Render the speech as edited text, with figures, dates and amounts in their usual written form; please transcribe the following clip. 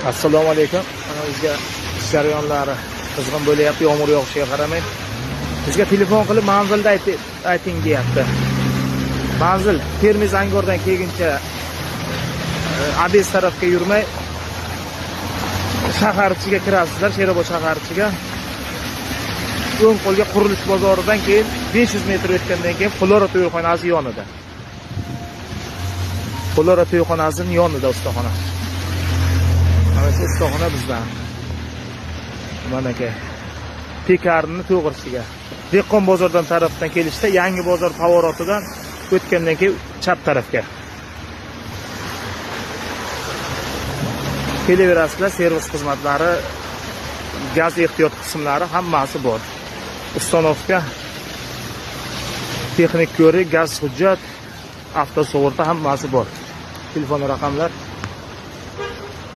Assalomu alaykum. Mana bizga jarayonlari qizg'in bo'layapti, yomg'ir yog'ishiga qaramay. Bizga telefon qilib manzilda ayting deyapti. Manzil Termiz Angordan kelguncha Abes tarafga yurmay shahar ichiga kirasizlar, Sherobod shahar ichiga. O'ng qo'lga qurilish bozoridan keyin 500 metr o'tgandan keyin Flora to'yxonasi yonida. Flora to'yxonasining yonida ustaxona. Mana shu ustaxona bizdan. Mana aka. Pekarni to'g'risiga. Dehqon bozordan tarafdan kelishda yangi bozor favorotidan o'tgandan keyin chap tarafga. Kelaverasizlar, servis xizmatlari, gaz ehtiyot qismlari hammasi bor. Ustanovka, texnik ko'rik, gaz hujjat, avtosug'urta hammasi bor. Telefon raqamlar